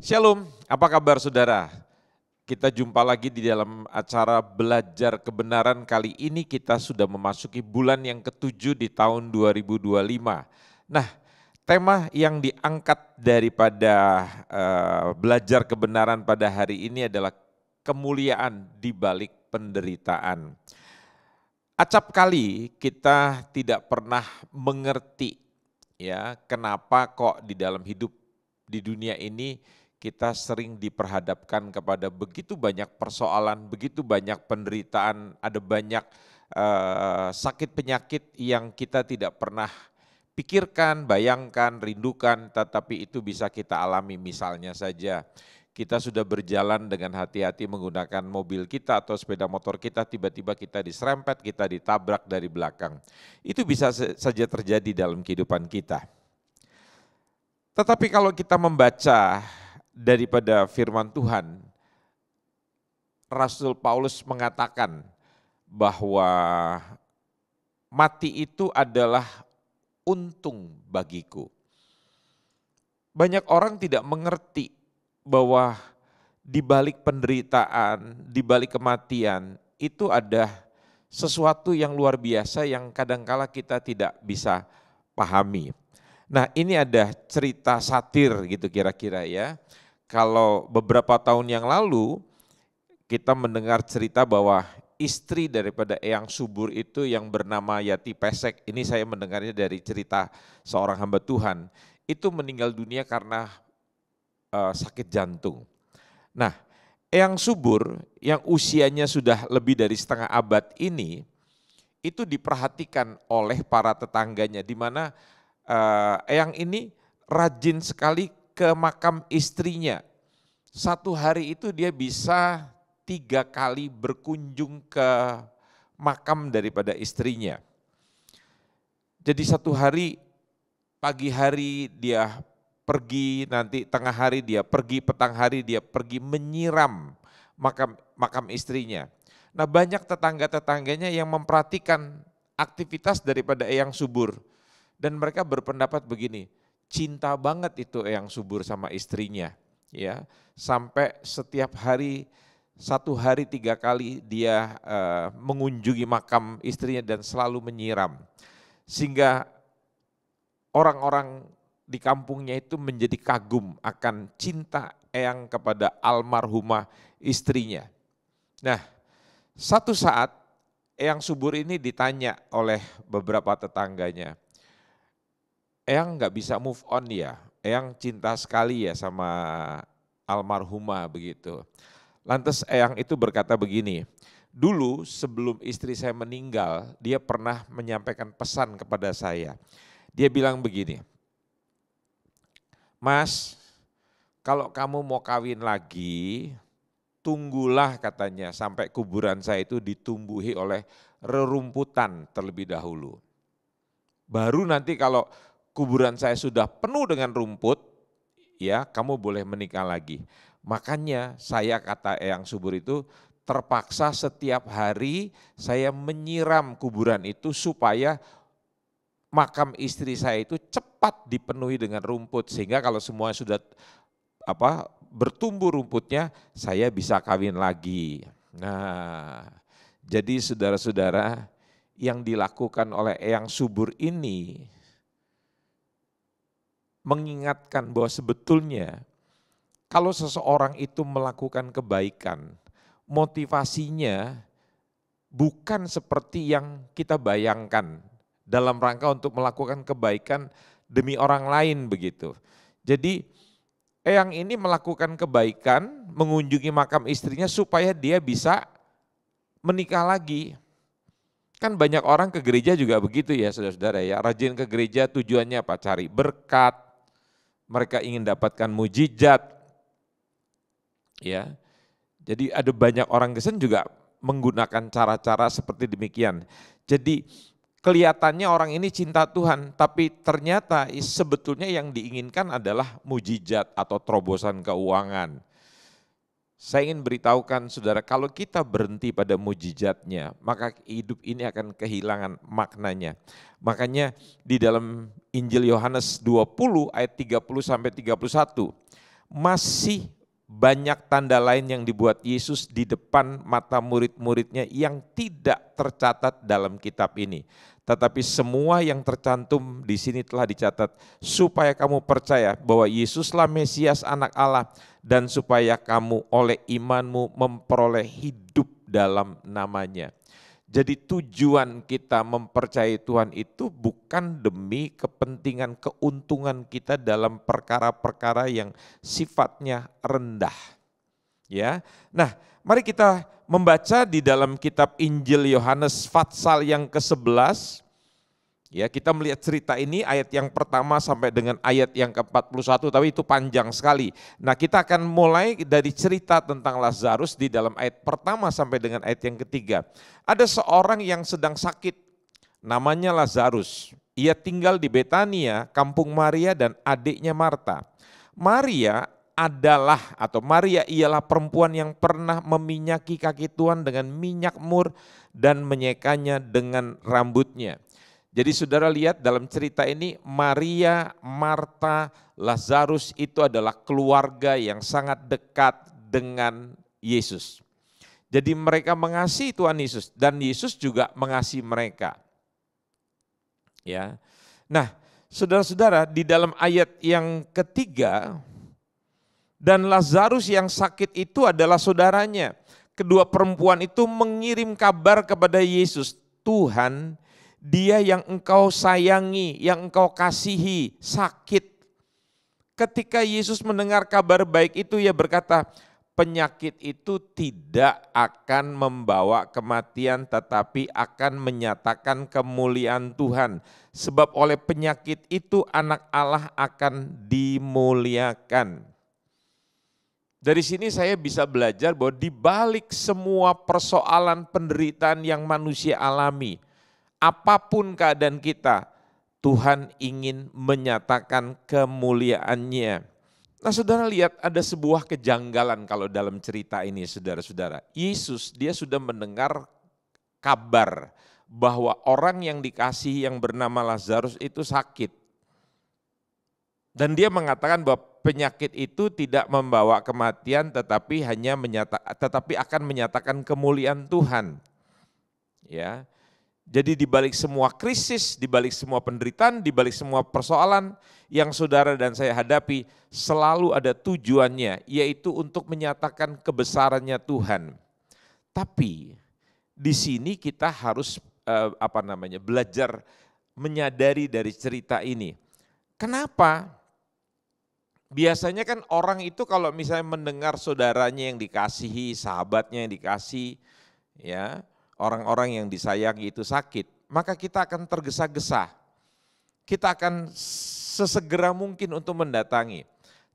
Shalom, apa kabar saudara? Kita jumpa lagi di dalam acara belajar kebenaran. Kali ini kita sudah memasuki bulan yang ketujuh di tahun 2025. Nah, tema yang diangkat daripada belajar kebenaran pada hari ini adalah kemuliaan di balik penderitaan. Acap kali kita tidak pernah mengerti ya kenapa kok di dalam hidup di dunia ini kita sering diperhadapkan kepada begitu banyak persoalan, begitu banyak penderitaan, ada banyak sakit penyakit yang kita tidak pernah pikirkan, bayangkan, rindukan, tetapi itu bisa kita alami. Misalnya saja kita sudah berjalan dengan hati-hati menggunakan mobil kita atau sepeda motor kita, tiba-tiba kita diserempet, kita ditabrak dari belakang. Itu bisa saja terjadi dalam kehidupan kita. Tetapi kalau kita membaca daripada firman Tuhan, Rasul Paulus mengatakan bahwa mati itu adalah untung bagiku. Banyak orang tidak mengerti bahwa di balik penderitaan, di balik kematian itu ada sesuatu yang luar biasa yang kadangkala kita tidak bisa pahami. Nah, ini ada cerita satir gitu kira-kira ya. Kalau beberapa tahun yang lalu kita mendengar cerita bahwa istri daripada Eyang Subur itu yang bernama Yati Pesek, ini saya mendengarnya dari cerita seorang hamba Tuhan, itu meninggal dunia karena sakit jantung. Nah, Eyang Subur yang usianya sudah lebih dari setengah abad ini, itu diperhatikan oleh para tetangganya, di mana Eyang ini rajin sekali ke makam istrinya. Satu hari itu dia bisa 3 kali berkunjung ke makam daripada istrinya. Jadi satu hari, pagi hari dia pergi, nanti tengah hari dia pergi, petang hari dia pergi menyiram makam istrinya. Nah, banyak tetangga-tetangganya yang memperhatikan aktivitas daripada Eyang Subur. Dan mereka berpendapat begini, cinta banget itu Eyang Subur sama istrinya. Ya, sampai setiap hari, 1 hari 3 kali dia mengunjungi makam istrinya dan selalu menyiram. Sehingga orang-orang di kampungnya itu menjadi kagum akan cinta Eyang kepada almarhumah istrinya. Nah, satu saat Eyang Subur ini ditanya oleh beberapa tetangganya, Eyang nggak bisa move on ya, Eyang cinta sekali ya sama almarhumah begitu. Lantas Eyang itu berkata begini, dulu sebelum istri saya meninggal, dia pernah menyampaikan pesan kepada saya. Dia bilang begini, Mas, kalau kamu mau kawin lagi, tunggulah katanya sampai kuburan saya itu ditumbuhi oleh rerumputan terlebih dahulu. Baru nanti kalau kuburan saya sudah penuh dengan rumput, ya kamu boleh menikah lagi. Makanya saya kata Eyang Subur itu terpaksa setiap hari saya menyiram kuburan itu supaya makam istri saya itu cepat dipenuhi dengan rumput sehingga kalau semua sudah bertumbuh rumputnya saya bisa kawin lagi. Nah, jadi saudara-saudara yang dilakukan oleh Eyang Subur ini mengingatkan bahwa sebetulnya kalau seseorang itu melakukan kebaikan, motivasinya bukan seperti yang kita bayangkan dalam rangka untuk melakukan kebaikan demi orang lain begitu. Jadi Eyang ini melakukan kebaikan, mengunjungi makam istrinya supaya dia bisa menikah lagi. Kan banyak orang ke gereja juga begitu ya saudara-saudara ya, rajin ke gereja tujuannya apa? Cari berkat, mereka ingin dapatkan mujizat. Ya. Jadi ada banyak orang Kristen juga menggunakan cara-cara seperti demikian. Jadi kelihatannya orang ini cinta Tuhan, tapi ternyata sebetulnya yang diinginkan adalah mujizat atau terobosan keuangan. Saya ingin beritahukan saudara, kalau kita berhenti pada mujizatnya, maka hidup ini akan kehilangan maknanya. Makanya di dalam Injil Yohanes 20 ayat 30 sampai 31, masih banyak tanda lain yang dibuat Yesus di depan mata murid-muridnya yang tidak tercatat dalam kitab ini. Tetapi semua yang tercantum di sini telah dicatat supaya kamu percaya bahwa Yesuslah Mesias Anak Allah dan supaya kamu oleh imanmu memperoleh hidup dalam namanya. Jadi tujuan kita mempercayai Tuhan itu bukan demi kepentingan keuntungan kita dalam perkara-perkara yang sifatnya rendah. Ya. Nah, mari kita membaca di dalam kitab Injil Yohanes pasal yang ke-11. Ya, kita melihat cerita ini ayat yang pertama sampai dengan ayat yang ke-41, tapi itu panjang sekali. Nah, kita akan mulai dari cerita tentang Lazarus di dalam ayat pertama sampai dengan ayat yang ketiga. Ada seorang yang sedang sakit, namanya Lazarus. Ia tinggal di Betania, kampung Maria dan adiknya Marta. Maria ialah perempuan yang pernah meminyaki kaki Tuhan dengan minyak mur dan menyekanya dengan rambutnya. Jadi saudara lihat dalam cerita ini Maria, Marta, Lazarus itu adalah keluarga yang sangat dekat dengan Yesus. Jadi mereka mengasihi Tuhan Yesus dan Yesus juga mengasihi mereka. Ya. Nah, saudara-saudara di dalam ayat yang ketiga, dan Lazarus yang sakit itu adalah saudaranya. Kedua perempuan itu mengirim kabar kepada Yesus, Tuhan, dia yang engkau sayangi, yang engkau kasihi, sakit. Ketika Yesus mendengar kabar baik itu, ia berkata, penyakit itu tidak akan membawa kematian, tetapi akan menyatakan kemuliaan Tuhan. Sebab oleh penyakit itu anak Allah akan dimuliakan. Dari sini saya bisa belajar bahwa di balik semua persoalan penderitaan yang manusia alami, apapun keadaan kita, Tuhan ingin menyatakan kemuliaan-Nya. Nah saudara lihat ada sebuah kejanggalan kalau dalam cerita ini saudara-saudara. Yesus dia sudah mendengar kabar bahwa orang yang dikasihi yang bernama Lazarus itu sakit. Dan dia mengatakan bahwa penyakit itu tidak membawa kematian tetapi akan menyatakan kemuliaan Tuhan. Ya. Jadi di balik semua krisis, di balik semua penderitaan, di balik semua persoalan yang saudara dan saya hadapi selalu ada tujuannya, yaitu untuk menyatakan kebesarannya Tuhan. Tapi di sini kita harus belajar menyadari dari cerita ini. Kenapa? Biasanya kan orang itu kalau misalnya mendengar saudaranya yang dikasihi, sahabatnya yang dikasihi, ya, orang-orang yang disayangi itu sakit, maka kita akan tergesa-gesa. Kita akan sesegera mungkin untuk mendatangi.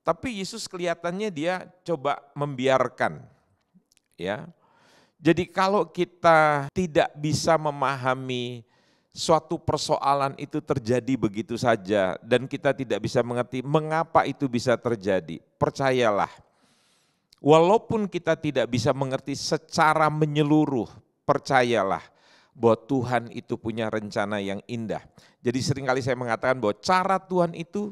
Tapi Yesus kelihatannya dia coba membiarkan. Ya. Jadi kalau kita tidak bisa memahami suatu persoalan itu terjadi begitu saja dan kita tidak bisa mengerti mengapa itu bisa terjadi, percayalah. Walaupun kita tidak bisa mengerti secara menyeluruh, percayalah bahwa Tuhan itu punya rencana yang indah. Jadi seringkali saya mengatakan bahwa cara Tuhan itu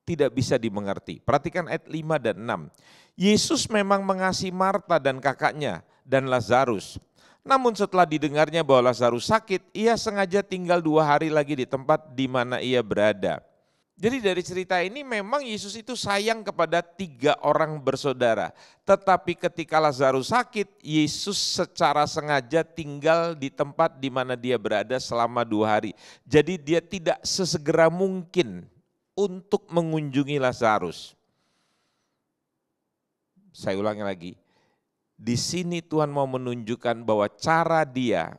tidak bisa dimengerti. Perhatikan ayat 5 dan 6. Yesus memang mengasihi Marta dan kakaknya dan Lazarus. Namun setelah didengarnya bahwa Lazarus sakit, ia sengaja tinggal 2 hari lagi di tempat di mana ia berada. Jadi dari cerita ini memang Yesus itu sayang kepada 3 orang bersaudara. Tetapi ketika Lazarus sakit, Yesus secara sengaja tinggal di tempat di mana dia berada selama 2 hari. Jadi dia tidak sesegera mungkin untuk mengunjungi Lazarus. Saya ulangi lagi. Di sini Tuhan mau menunjukkan bahwa cara dia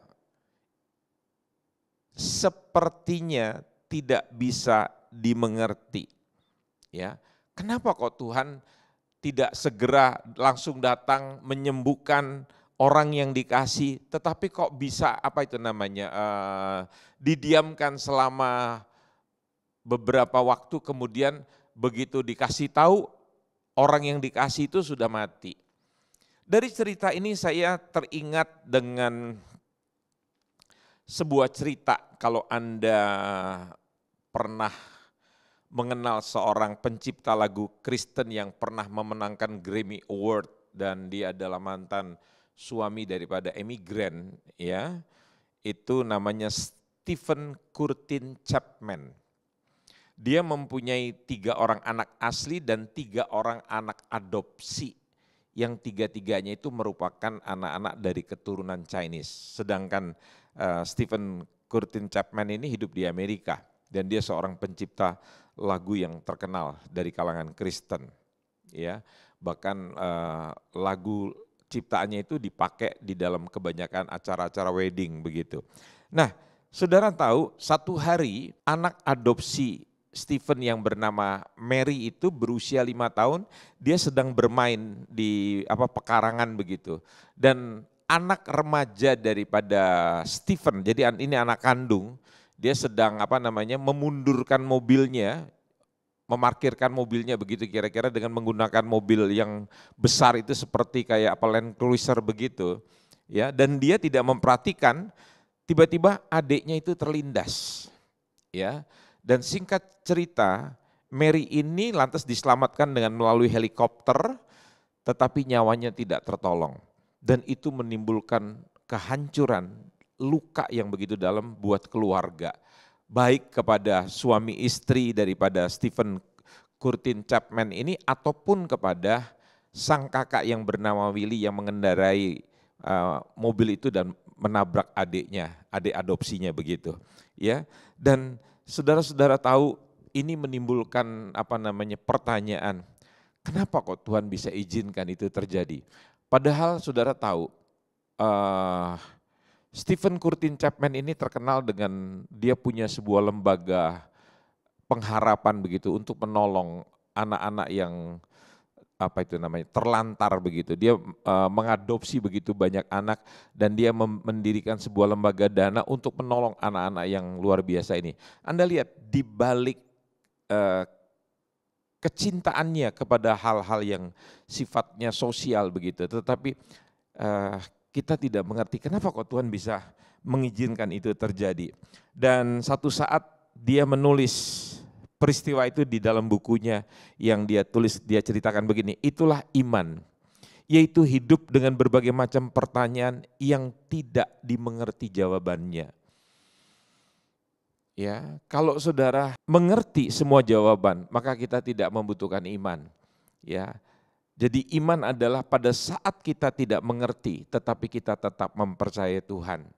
sepertinya tidak bisa dimengerti. Ya, kenapa kok Tuhan tidak segera langsung datang menyembuhkan orang yang dikasih, tetapi kok bisa didiamkan selama beberapa waktu kemudian begitu dikasih tahu orang yang dikasih itu sudah mati. Dari cerita ini saya teringat dengan sebuah cerita kalau Anda pernah mengenal seorang pencipta lagu Kristen yang pernah memenangkan Grammy Award dan dia adalah mantan suami daripada emigran, ya. Itu namanya Stephen Curtin Chapman. Dia mempunyai 3 orang anak asli dan 3 orang anak adopsi, yang 3-tiganya itu merupakan anak-anak dari keturunan Chinese. Sedangkan Stephen Curtin Chapman ini hidup di Amerika dan dia seorang pencipta lagu yang terkenal dari kalangan Kristen. Ya, bahkan lagu ciptaannya itu dipakai di dalam kebanyakan acara-acara wedding begitu. Nah, saudara tahu satu hari anak adopsi Stephen yang bernama Mary itu berusia 5 tahun, dia sedang bermain di pekarangan begitu. Dan anak remaja daripada Stephen, jadi ini anak kandung, dia sedang memundurkan mobilnya, memarkirkan mobilnya begitu kira-kira dengan menggunakan mobil yang besar itu seperti kayak Land Cruiser begitu. Ya, dan dia tidak memperhatikan, tiba-tiba adiknya itu terlindas. Ya. Dan singkat cerita, Mary ini lantas diselamatkan dengan melalui helikopter, tetapi nyawanya tidak tertolong. Dan itu menimbulkan kehancuran, luka yang begitu dalam buat keluarga. Baik kepada suami istri daripada Stephen Curtin Chapman ini, ataupun kepada sang kakak yang bernama Willy yang mengendarai mobil itu dan menabrak adiknya, adik adopsinya begitu. Ya, dan saudara-saudara tahu ini menimbulkan pertanyaan, kenapa kok Tuhan bisa izinkan itu terjadi? Padahal saudara tahu Stephen Curtin Chapman ini terkenal dengan dia punya sebuah lembaga pengharapan begitu untuk menolong anak-anak yang terlantar begitu. Dia mengadopsi begitu banyak anak dan dia mendirikan sebuah lembaga dana untuk menolong anak-anak yang luar biasa ini. Anda lihat di balik kecintaannya kepada hal-hal yang sifatnya sosial begitu, tetapi kita tidak mengerti kenapa kok Tuhan bisa mengizinkan itu terjadi. Dan satu saat dia menulis peristiwa itu di dalam bukunya yang dia tulis, dia ceritakan begini, itulah iman, yaitu hidup dengan berbagai macam pertanyaan yang tidak dimengerti jawabannya. Ya, kalau saudara mengerti semua jawaban, maka kita tidak membutuhkan iman. Ya, jadi iman adalah pada saat kita tidak mengerti, tetapi kita tetap mempercayai Tuhan.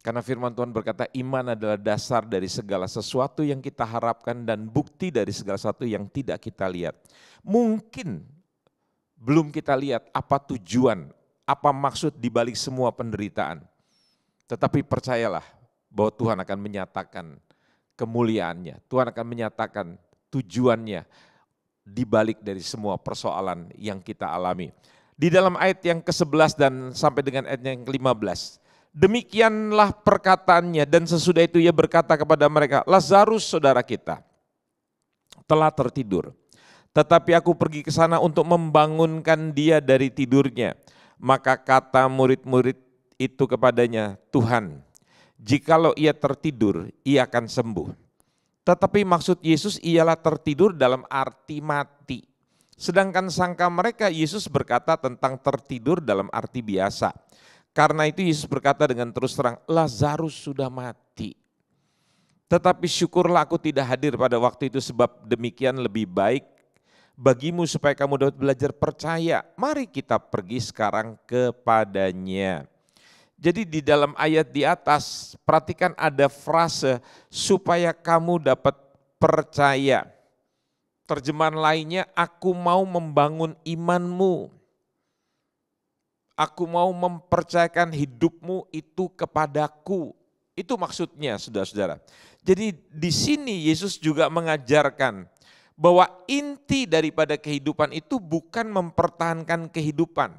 Karena firman Tuhan berkata iman adalah dasar dari segala sesuatu yang kita harapkan dan bukti dari segala sesuatu yang tidak kita lihat. Mungkin belum kita lihat apa tujuan, apa maksud dibalik semua penderitaan. Tetapi percayalah bahwa Tuhan akan menyatakan kemuliaannya, Tuhan akan menyatakan tujuannya dibalik dari semua persoalan yang kita alami. Di dalam ayat yang ke-11 dan sampai dengan ayat yang ke-15, demikianlah perkataannya dan sesudah itu ia berkata kepada mereka, Lazarus saudara kita telah tertidur, tetapi aku pergi ke sana untuk membangunkan dia dari tidurnya. Maka kata murid-murid itu kepadanya, Tuhan, jikalau ia tertidur, ia akan sembuh. Tetapi maksud Yesus ialah tertidur dalam arti mati. Sedangkan sangka mereka Yesus berkata tentang tertidur dalam arti biasa. Karena itu Yesus berkata dengan terus terang, Lazarus sudah mati. Tetapi syukurlah aku tidak hadir pada waktu itu sebab demikian lebih baik bagimu supaya kamu dapat belajar percaya. Mari kita pergi sekarang kepadanya. Jadi di dalam ayat di atas perhatikan ada frase supaya kamu dapat percaya. Terjemahan lainnya, aku mau membangun imanmu. Aku mau mempercayakan hidupmu itu kepadaku. Itu maksudnya saudara-saudara. Jadi di sini Yesus juga mengajarkan bahwa inti daripada kehidupan itu bukan mempertahankan kehidupan.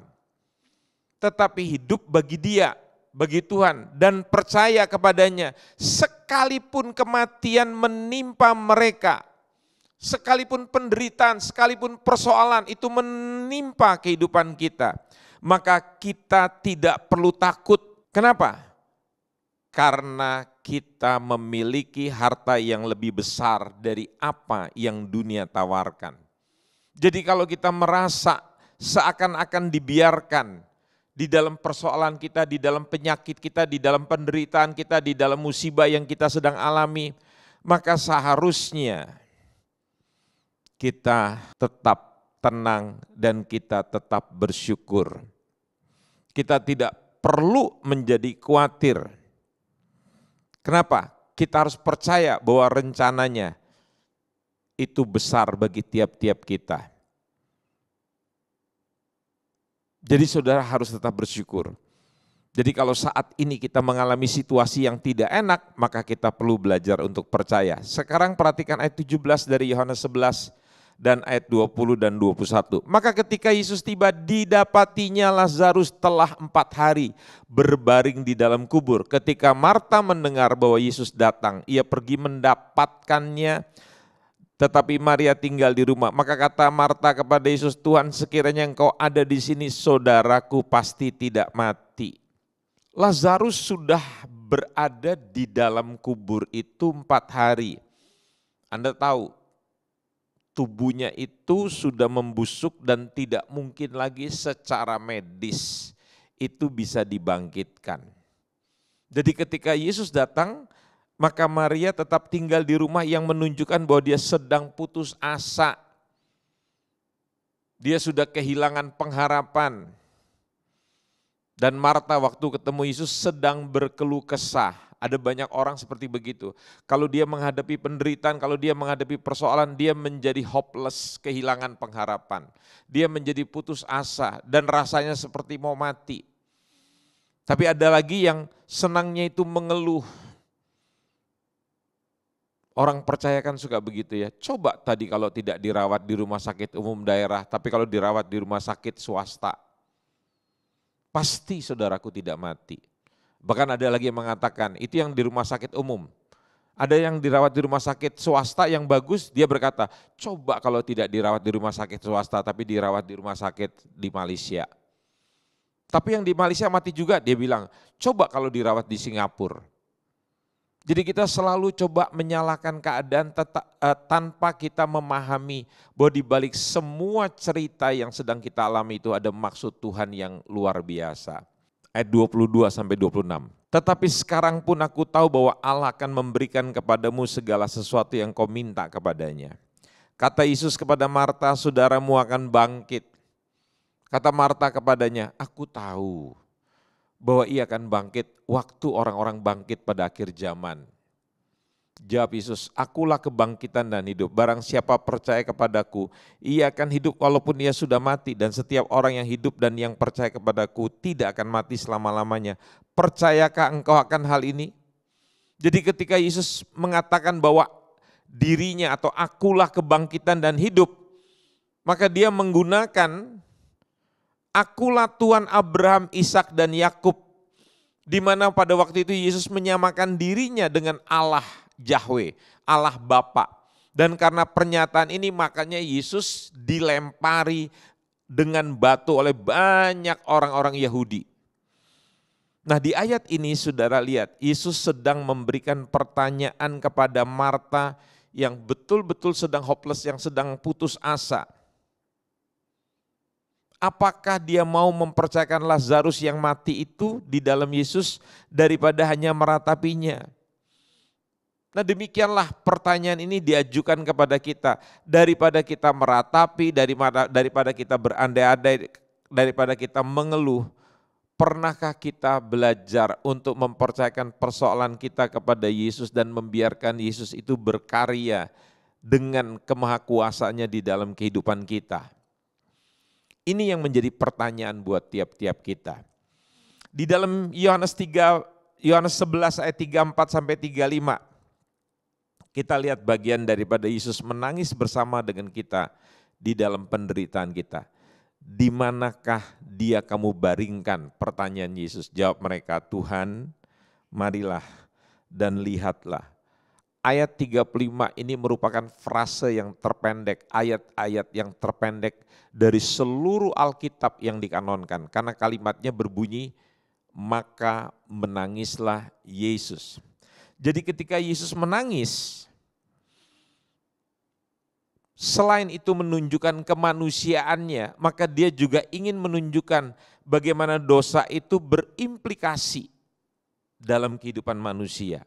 Tetapi hidup bagi Dia, bagi Tuhan dan percaya kepadanya. Sekalipun kematian menimpa mereka, sekalipun penderitaan, sekalipun persoalan itu menimpa kehidupan kita, maka kita tidak perlu takut. Kenapa? Karena kita memiliki harta yang lebih besar dari apa yang dunia tawarkan. Jadi kalau kita merasa seakan-akan dibiarkan di dalam persoalan kita, di dalam penyakit kita, di dalam penderitaan kita, di dalam musibah yang kita sedang alami, maka seharusnya kita tetap tenang dan kita tetap bersyukur. Kita tidak perlu menjadi khawatir. Kenapa? Kita harus percaya bahwa rencananya itu besar bagi tiap-tiap kita. Jadi saudara harus tetap bersyukur. Jadi kalau saat ini kita mengalami situasi yang tidak enak, maka kita perlu belajar untuk percaya. Sekarang perhatikan ayat 17 dari Yohanes 11 dan ayat 20 dan 21. Maka ketika Yesus tiba, didapatinya Lazarus telah 4 hari berbaring di dalam kubur. Ketika Marta mendengar bahwa Yesus datang, ia pergi mendapatkannya, tetapi Maria tinggal di rumah. Maka kata Marta kepada Yesus, Tuhan, sekiranya Engkau ada di sini, saudaraku pasti tidak mati. Lazarus sudah berada di dalam kubur itu 4 hari. Anda tahu, tubuhnya itu sudah membusuk dan tidak mungkin lagi secara medis itu bisa dibangkitkan. Jadi ketika Yesus datang, maka Maria tetap tinggal di rumah yang menunjukkan bahwa dia sedang putus asa. Dia sudah kehilangan pengharapan. Dan Marta waktu ketemu Yesus sedang berkeluh kesah. Ada banyak orang seperti begitu. Kalau dia menghadapi penderitaan, kalau dia menghadapi persoalan, dia menjadi hopeless, kehilangan pengharapan. Dia menjadi putus asa dan rasanya seperti mau mati. Tapi ada lagi yang senangnya itu mengeluh. Orang percaya kan suka begitu ya. Coba tadi kalau tidak dirawat di rumah sakit umum daerah, tapi kalau dirawat di rumah sakit swasta, pasti saudaraku tidak mati. Bahkan ada lagi yang mengatakan, itu yang di rumah sakit umum. Ada yang dirawat di rumah sakit swasta yang bagus, dia berkata, coba kalau tidak dirawat di rumah sakit swasta, tapi dirawat di rumah sakit di Malaysia. Tapi yang di Malaysia mati juga, dia bilang, coba kalau dirawat di Singapura. Jadi kita selalu coba menyalahkan keadaan tanpa kita memahami bahwa di balik semua cerita yang sedang kita alami itu ada maksud Tuhan yang luar biasa. Ayat 22 sampai 26. Tetapi sekarang pun aku tahu bahwa Allah akan memberikan kepadamu segala sesuatu yang kau minta kepadanya. Kata Yesus kepada Marta, saudaramu akan bangkit. Kata Marta kepadanya, aku tahu bahwa ia akan bangkit waktu orang-orang bangkit pada akhir zaman. Jawab Yesus, akulah kebangkitan dan hidup. Barang siapa percaya kepadaku, ia akan hidup walaupun ia sudah mati. Dan setiap orang yang hidup dan yang percaya kepadaku tidak akan mati selama-lamanya. Percayakah engkau akan hal ini? Jadi ketika Yesus mengatakan bahwa dirinya atau akulah kebangkitan dan hidup, maka dia menggunakan akulah Tuhan Abraham, Ishak dan Yakub, di mana pada waktu itu Yesus menyamakan dirinya dengan Allah Yahweh, Allah Bapa. Dan karena pernyataan ini makanya Yesus dilempari dengan batu oleh banyak orang-orang Yahudi. Nah di ayat ini saudara lihat, Yesus sedang memberikan pertanyaan kepada Marta yang betul-betul sedang hopeless, yang sedang putus asa. Apakah dia mau mempercayakan Lazarus yang mati itu di dalam Yesus daripada hanya meratapinya? Nah demikianlah pertanyaan ini diajukan kepada kita. Daripada kita meratapi, daripada kita berandai-andai, daripada kita mengeluh, pernahkah kita belajar untuk mempercayakan persoalan kita kepada Yesus dan membiarkan Yesus itu berkarya dengan kemahakuasaannya di dalam kehidupan kita? Ini yang menjadi pertanyaan buat tiap-tiap kita. Di dalam Yohanes 11 ayat 34 sampai 35, kita lihat bagian daripada Yesus menangis bersama dengan kita di dalam penderitaan kita. Di manakah dia kamu baringkan? Pertanyaan Yesus. Jawab mereka, Tuhan, marilah dan lihatlah. Ayat 35 ini merupakan frase yang terpendek, ayat-ayat yang terpendek dari seluruh Alkitab yang dikanonkan. Karena kalimatnya berbunyi, maka menangislah Yesus. Jadi ketika Yesus menangis, selain itu menunjukkan kemanusiaannya, maka dia juga ingin menunjukkan bagaimana dosa itu berimplikasi dalam kehidupan manusia.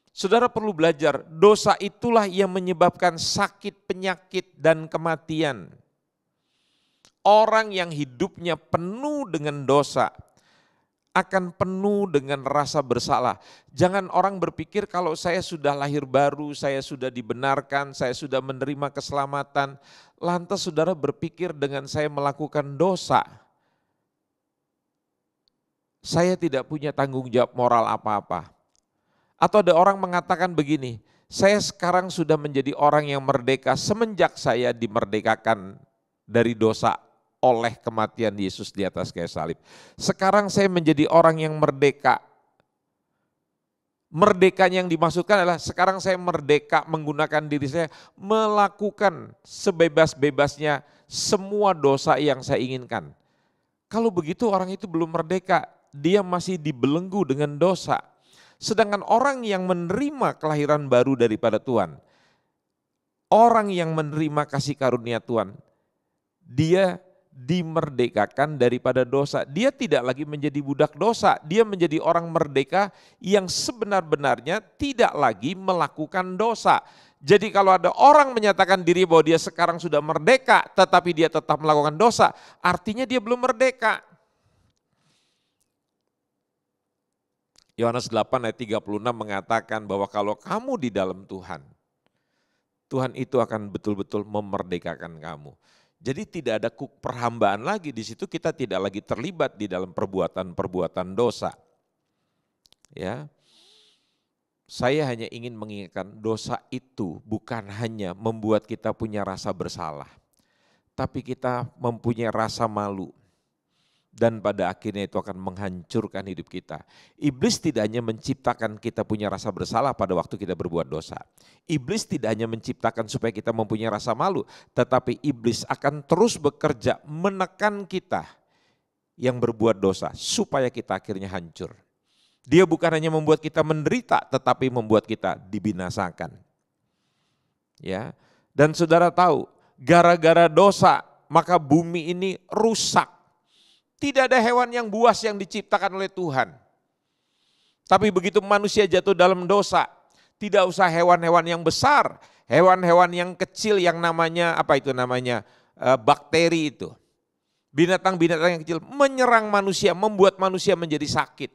Saudara perlu belajar, dosa itulah yang menyebabkan sakit, penyakit, dan kematian. Orang yang hidupnya penuh dengan dosa akan penuh dengan rasa bersalah. Jangan orang berpikir kalau saya sudah lahir baru, saya sudah dibenarkan, saya sudah menerima keselamatan, lantas saudara berpikir dengan saya melakukan dosa, saya tidak punya tanggung jawab moral apa-apa. Atau ada orang mengatakan begini, saya sekarang sudah menjadi orang yang merdeka semenjak saya dimerdekakan dari dosa oleh kematian Yesus di atas kayu salib. Sekarang saya menjadi orang yang merdeka. Merdeka yang dimaksudkan adalah sekarang saya merdeka menggunakan diri saya melakukan sebebas-bebasnya semua dosa yang saya inginkan. Kalau begitu orang itu belum merdeka, dia masih dibelenggu dengan dosa. Sedangkan orang yang menerima kelahiran baru daripada Tuhan, orang yang menerima kasih karunia Tuhan, dia dimerdekakan daripada dosa. Dia tidak lagi menjadi budak dosa, dia menjadi orang merdeka yang sebenar-benarnya tidak lagi melakukan dosa. Jadi kalau ada orang menyatakan diri bahwa dia sekarang sudah merdeka tetapi dia tetap melakukan dosa, artinya dia belum merdeka. Yohanes 8 ayat 36 mengatakan bahwa kalau kamu di dalam Tuhan, Tuhan itu akan betul-betul memerdekakan kamu. Jadi tidak ada perhambaan lagi, di situ kita tidak lagi terlibat di dalam perbuatan-perbuatan dosa. Ya. Saya hanya ingin mengingatkan dosa itu bukan hanya membuat kita punya rasa bersalah, tapi kita mempunyai rasa malu. Dan pada akhirnya itu akan menghancurkan hidup kita. Iblis tidak hanya menciptakan kita punya rasa bersalah pada waktu kita berbuat dosa. Iblis tidak hanya menciptakan supaya kita mempunyai rasa malu, tetapi iblis akan terus bekerja menekan kita yang berbuat dosa supaya kita akhirnya hancur. Dia bukan hanya membuat kita menderita, tetapi membuat kita dibinasakan. Ya, dan saudara tahu, gara-gara dosa maka bumi ini rusak. Tidak ada hewan yang buas yang diciptakan oleh Tuhan. Tapi begitu manusia jatuh dalam dosa, tidak usah hewan-hewan yang besar, hewan-hewan yang kecil yang namanya bakteri itu. Binatang-binatang yang kecil menyerang manusia, membuat manusia menjadi sakit.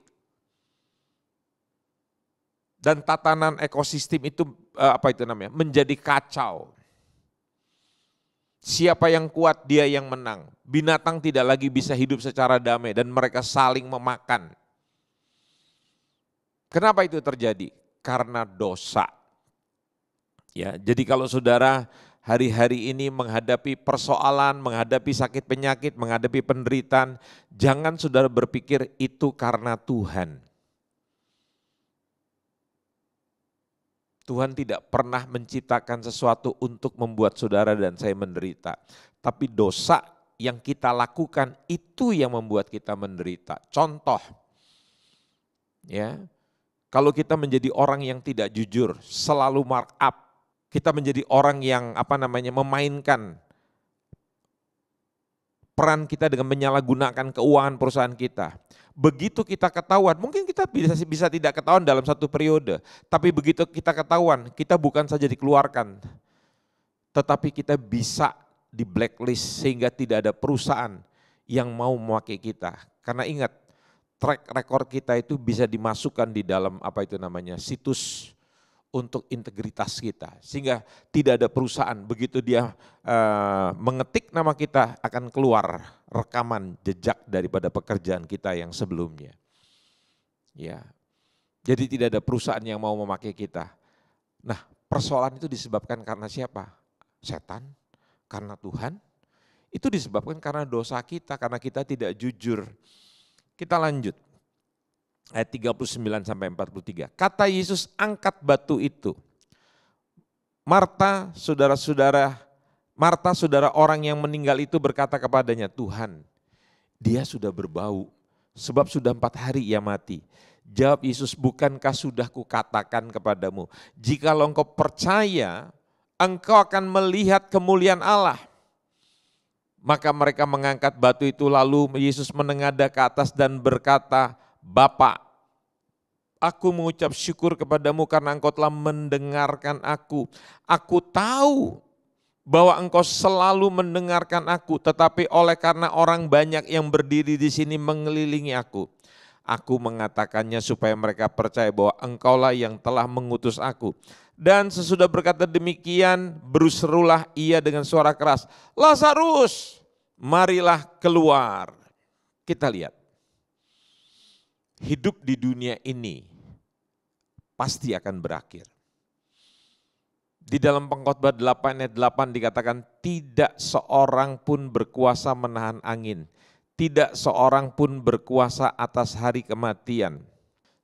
Dan tatanan ekosistem itu menjadi kacau. Siapa yang kuat dia yang menang. Binatang tidak lagi bisa hidup secara damai dan mereka saling memakan. Kenapa itu terjadi? Karena dosa. Ya, jadi kalau saudara hari-hari ini menghadapi persoalan, menghadapi sakit penyakit, menghadapi penderitaan, jangan saudara berpikir itu karena Tuhan. Tuhan tidak pernah menciptakan sesuatu untuk membuat saudara dan saya menderita. Tapi dosa yang kita lakukan itu yang membuat kita menderita. Contoh, ya, kalau kita menjadi orang yang tidak jujur, selalu mark up, kita menjadi orang yang memainkan peran kita dengan menyalahgunakan keuangan perusahaan kita. Begitu kita ketahuan, mungkin kita bisa tidak ketahuan dalam satu periode, tapi begitu kita ketahuan, kita bukan saja dikeluarkan, tetapi kita bisa di blacklist sehingga tidak ada perusahaan yang mau memakai kita. Karena ingat, track record kita itu bisa dimasukkan di dalam situs untuk integritas kita. Sehingga tidak ada perusahaan, begitu dia mengetik nama kita akan keluar rekaman jejak daripada pekerjaan kita yang sebelumnya. Ya. Jadi tidak ada perusahaan yang mau memakai kita. Nah, persoalan itu disebabkan karena siapa? Setan, karena Tuhan. Itu disebabkan karena dosa kita, karena kita tidak jujur. Kita lanjut. Ayat 39 sampai 43. Kata Yesus, angkat batu itu. Marta, saudara orang yang meninggal itu berkata kepadanya, Tuhan, dia sudah berbau, sebab sudah 4 hari ia mati. Jawab Yesus, bukankah sudah kukatakan kepadamu, jikalau engkau percaya, engkau akan melihat kemuliaan Allah. Maka mereka mengangkat batu itu, lalu Yesus menengadah ke atas dan berkata, Bapa, aku mengucap syukur kepadamu karena engkau telah mendengarkan aku. Aku tahu bahwa engkau selalu mendengarkan aku, tetapi oleh karena orang banyak yang berdiri di sini mengelilingi aku, aku mengatakannya supaya mereka percaya bahwa engkaulah yang telah mengutus aku. Dan sesudah berkata demikian, berserulah ia dengan suara keras, Lazarus, marilah keluar. Kita lihat, hidup di dunia ini pasti akan berakhir. Di dalam Pengkhotbah 8 ayat 8 dikatakan, tidak seorang pun berkuasa menahan angin, tidak seorang pun berkuasa atas hari kematian.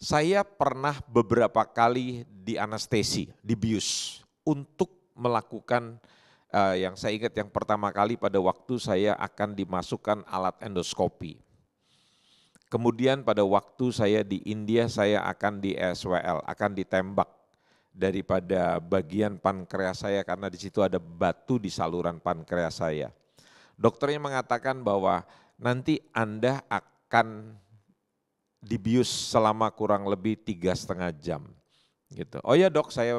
Saya pernah beberapa kali di anestesi, dibius untuk melakukan yang saya ingat yang pertama kali pada waktu saya akan dimasukkan alat endoskopi. Kemudian pada waktu saya di India saya akan di SWL, akan ditembak daripada bagian pankreas saya karena di situ ada batu di saluran pankreas saya. Dokternya mengatakan bahwa nanti Anda akan dibius selama kurang lebih 3,5 jam. Gitu. Oh ya dok, saya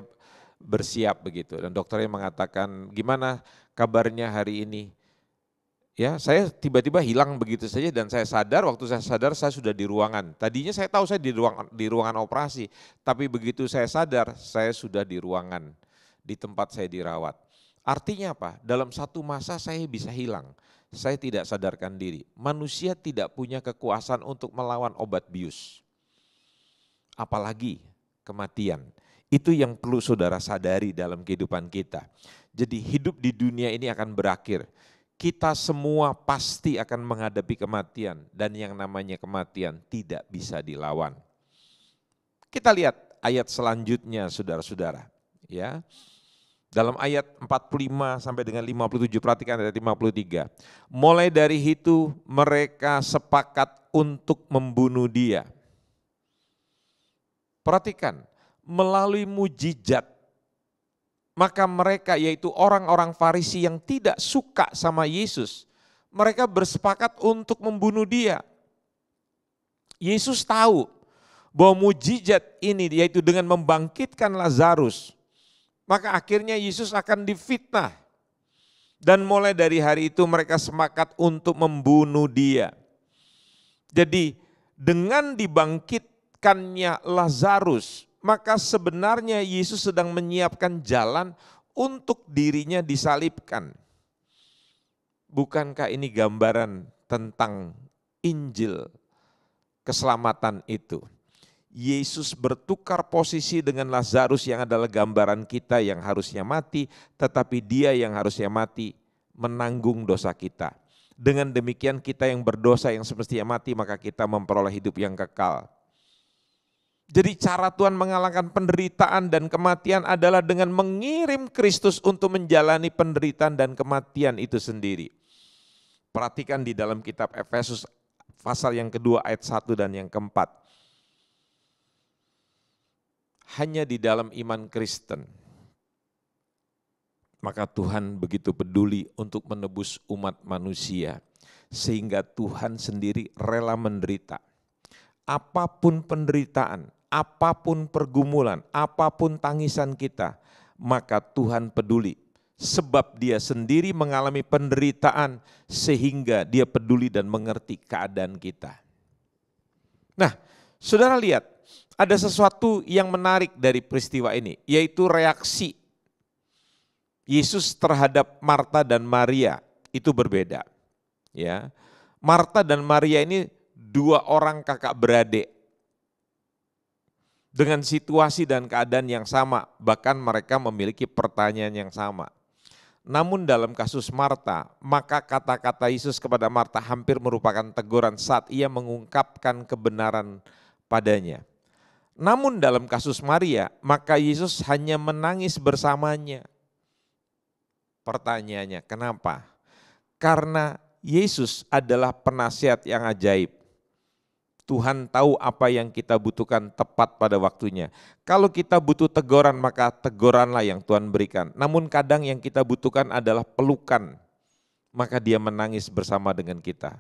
bersiap begitu. Dan dokternya mengatakan, gimana kabarnya hari ini? Ya, saya tiba-tiba hilang begitu saja dan saya sadar, waktu saya sadar saya sudah di ruangan. Tadinya saya tahu saya di ruangan operasi, tapi begitu saya sadar saya sudah di ruangan, di tempat saya dirawat. Artinya apa? Dalam satu masa saya bisa hilang. Saya tidak sadarkan diri. Manusia tidak punya kekuasaan untuk melawan obat bius. Apalagi kematian. Itu yang perlu saudara sadari dalam kehidupan kita. Jadi hidup di dunia ini akan berakhir. Kita semua pasti akan menghadapi kematian. Dan yang namanya kematian tidak bisa dilawan. Kita lihat ayat selanjutnya saudara-saudara. Ya. Dalam ayat 45 sampai dengan 57, perhatikan ayat 53. Mulai dari itu mereka sepakat untuk membunuh dia. Perhatikan, melalui mujizat, maka mereka yaitu orang-orang Farisi yang tidak suka sama Yesus, mereka bersepakat untuk membunuh dia. Yesus tahu bahwa mujizat ini yaitu dengan membangkitkan Lazarus, maka akhirnya Yesus akan difitnah. Dan mulai dari hari itu mereka sepakat untuk membunuh dia. Jadi dengan dibangkitkannya Lazarus, maka sebenarnya Yesus sedang menyiapkan jalan untuk dirinya disalibkan. Bukankah ini gambaran tentang Injil keselamatan itu? Yesus bertukar posisi dengan Lazarus yang adalah gambaran kita yang harusnya mati, tetapi dia yang harusnya mati menanggung dosa kita. Dengan demikian kita yang berdosa yang semestinya mati, maka kita memperoleh hidup yang kekal. Jadi cara Tuhan mengalahkan penderitaan dan kematian adalah dengan mengirim Kristus untuk menjalani penderitaan dan kematian itu sendiri. Perhatikan di dalam kitab Efesus pasal yang kedua ayat 1 dan yang keempat. Hanya di dalam iman Kristen, maka Tuhan begitu peduli untuk menebus umat manusia, sehingga Tuhan sendiri rela menderita. Apapun penderitaan, apapun pergumulan, apapun tangisan kita, maka Tuhan peduli. Sebab dia sendiri mengalami penderitaan, sehingga dia peduli dan mengerti keadaan kita. Nah, saudara lihat, ada sesuatu yang menarik dari peristiwa ini, yaitu reaksi Yesus terhadap Marta dan Maria itu berbeda. Ya, Marta dan Maria ini dua orang kakak beradik dengan situasi dan keadaan yang sama, bahkan mereka memiliki pertanyaan yang sama. Namun dalam kasus Marta, maka kata-kata Yesus kepada Marta hampir merupakan teguran saat ia mengungkapkan kebenaran padanya. Namun dalam kasus Maria, maka Yesus hanya menangis bersamanya. Pertanyaannya, kenapa? Karena Yesus adalah penasihat yang ajaib. Tuhan tahu apa yang kita butuhkan tepat pada waktunya. Kalau kita butuh teguran, maka teguranlah yang Tuhan berikan. Namun kadang yang kita butuhkan adalah pelukan, maka Dia menangis bersama dengan kita.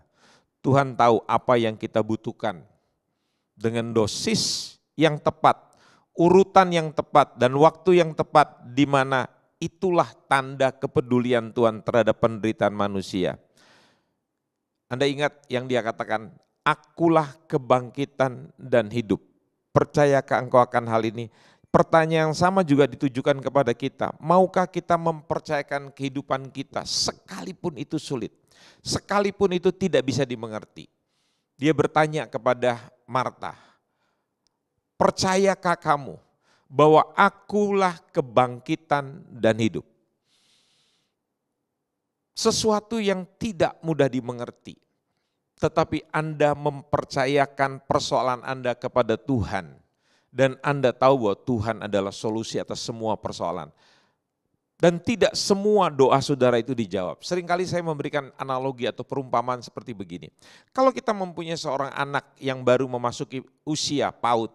Tuhan tahu apa yang kita butuhkan dengan dosis yang tepat, urutan yang tepat, dan waktu yang tepat, di mana itulah tanda kepedulian Tuhan terhadap penderitaan manusia. Anda ingat yang Dia katakan, akulah kebangkitan dan hidup. Percayakah engkau akan hal ini? Pertanyaan yang sama juga ditujukan kepada kita. Maukah kita mempercayakan kehidupan kita sekalipun itu sulit, sekalipun itu tidak bisa dimengerti? Dia bertanya kepada Marta, percayakah kamu bahwa akulah kebangkitan dan hidup? Sesuatu yang tidak mudah dimengerti. Tetapi Anda mempercayakan persoalan Anda kepada Tuhan. Dan Anda tahu bahwa Tuhan adalah solusi atas semua persoalan. Dan tidak semua doa saudara itu dijawab. Seringkali saya memberikan analogi atau perumpamaan seperti begini. Kalau kita mempunyai seorang anak yang baru memasuki usia PAUD.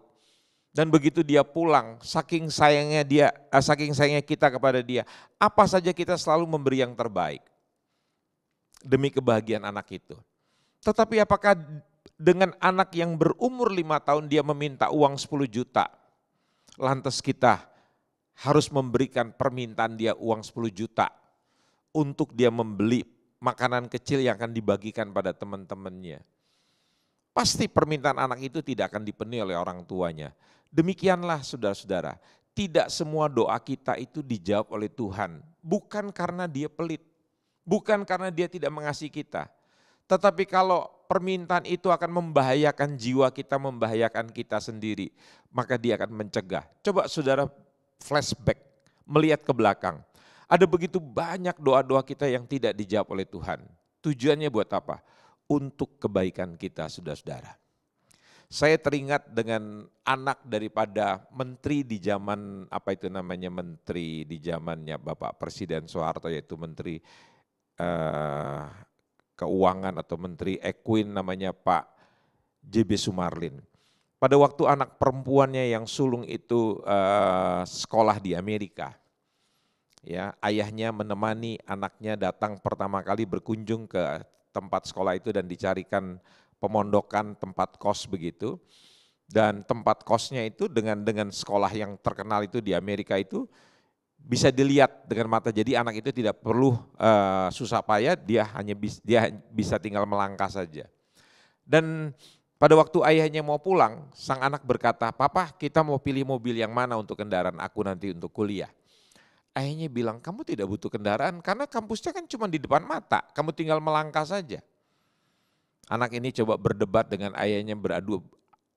Dan begitu dia pulang, saking sayangnya kita kepada dia. Apa saja kita selalu memberi yang terbaik. Demi kebahagiaan anak itu. Tetapi apakah dengan anak yang berumur 5 tahun dia meminta uang 10 juta, lantas kita harus memberikan permintaan dia uang 10 juta untuk dia membeli makanan kecil yang akan dibagikan pada teman-temannya. Pasti permintaan anak itu tidak akan dipenuhi oleh orang tuanya. Demikianlah saudara-saudara, tidak semua doa kita itu dijawab oleh Tuhan. Bukan karena Dia pelit, bukan karena Dia tidak mengasihi kita. Tetapi kalau permintaan itu akan membahayakan jiwa kita, membahayakan kita sendiri, maka Dia akan mencegah. Coba saudara flashback, melihat ke belakang. Ada begitu banyak doa-doa kita yang tidak dijawab oleh Tuhan. Tujuannya buat apa? Untuk kebaikan kita, saudara-saudara. Saya teringat dengan anak daripada menteri di zaman, menteri di zamannya Bapak Presiden Soeharto, yaitu Menteri Keuangan atau Menteri Equin, namanya Pak JB Sumarlin. Pada waktu anak perempuannya yang sulung itu sekolah di Amerika, ya ayahnya menemani anaknya datang pertama kali berkunjung ke tempat sekolah itu dan dicarikan pemondokan, tempat kos begitu. Dan tempat kosnya itu dengan sekolah yang terkenal itu di Amerika itu bisa dilihat dengan mata, jadi anak itu tidak perlu susah payah, dia bisa tinggal melangkah saja. Dan pada waktu ayahnya mau pulang, sang anak berkata, "Papa, kita mau pilih mobil yang mana untuk kendaraan aku nanti untuk kuliah?" Ayahnya bilang, "Kamu tidak butuh kendaraan karena kampusnya kan cuma di depan mata, kamu tinggal melangkah saja." Anak ini coba berdebat dengan ayahnya, beradu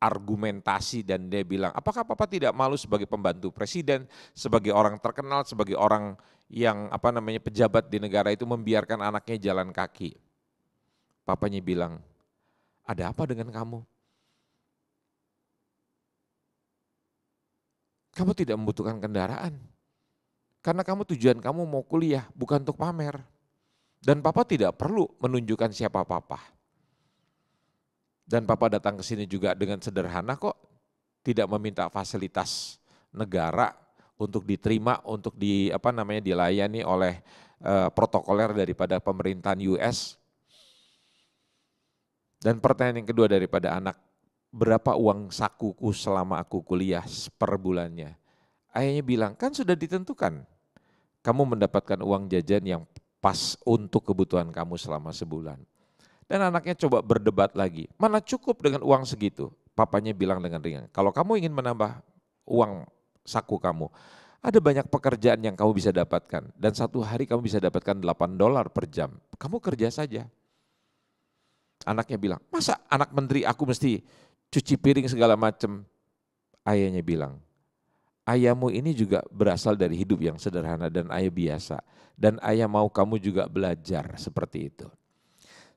argumentasi, dan dia bilang, apakah Papa tidak malu sebagai pembantu presiden, sebagai orang terkenal, sebagai orang yang pejabat di negara itu membiarkan anaknya jalan kaki? Papanya bilang, ada apa dengan kamu? Kamu tidak membutuhkan kendaraan, karena tujuan kamu mau kuliah, bukan untuk pamer. Dan Papa tidak perlu menunjukkan siapa Papa. Dan Papa datang ke sini juga dengan sederhana kok, tidak meminta fasilitas negara untuk diterima, untuk dilayani oleh protokoler daripada pemerintahan US. Dan pertanyaan yang kedua daripada anak, berapa uang sakuku selama aku kuliah per bulannya? Ayahnya bilang, kan sudah ditentukan, kamu mendapatkan uang jajan yang pas untuk kebutuhan kamu selama sebulan. Dan anaknya coba berdebat lagi, mana cukup dengan uang segitu? Papanya bilang dengan ringan, kalau kamu ingin menambah uang saku kamu, ada banyak pekerjaan yang kamu bisa dapatkan. Dan satu hari kamu bisa dapatkan $8 per jam, kamu kerja saja. Anaknya bilang, masa anak menteri aku mesti cuci piring segala macam? Ayahnya bilang, ayahmu ini juga berasal dari hidup yang sederhana dan ayah biasa. Dan ayah mau kamu juga belajar seperti itu.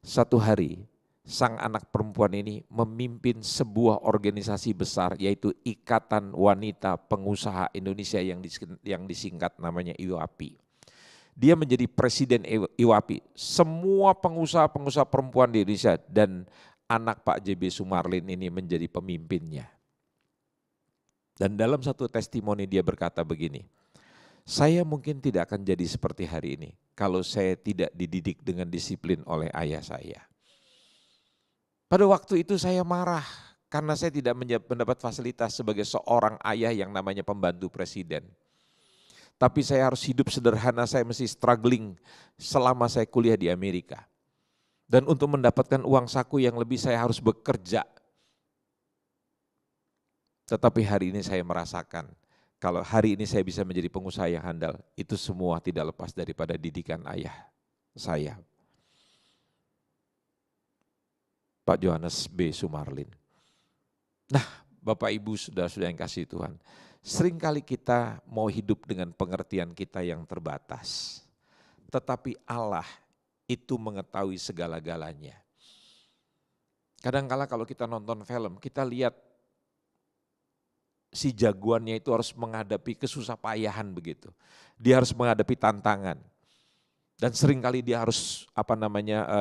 Satu hari, sang anak perempuan ini memimpin sebuah organisasi besar, yaitu Ikatan Wanita Pengusaha Indonesia yang disingkat namanya IWAPI. Dia menjadi presiden IWAPI. Semua pengusaha-pengusaha perempuan di Indonesia dan anak Pak JB Sumarlin ini menjadi pemimpinnya. Dan dalam satu testimoni dia berkata begini, saya mungkin tidak akan jadi seperti hari ini kalau saya tidak dididik dengan disiplin oleh ayah saya. Pada waktu itu saya marah karena saya tidak mendapat fasilitas sebagai seorang ayah yang namanya pembantu presiden. Tapi saya harus hidup sederhana, saya mesti struggling selama saya kuliah di Amerika. Dan untuk mendapatkan uang saku yang lebih saya harus bekerja. Tetapi hari ini saya merasakan, kalau hari ini saya bisa menjadi pengusaha yang handal, itu semua tidak lepas daripada didikan ayah saya, Pak Johannes B. Sumarlin. Nah, Bapak Ibu sudah yang kasih Tuhan, seringkali kita mau hidup dengan pengertian kita yang terbatas. Tetapi Allah itu mengetahui segala-galanya. Kadang-kala kalau kita nonton film, kita lihat si jagoannya itu harus menghadapi kesusahpayahan begitu. Dia harus menghadapi tantangan. Dan seringkali dia harus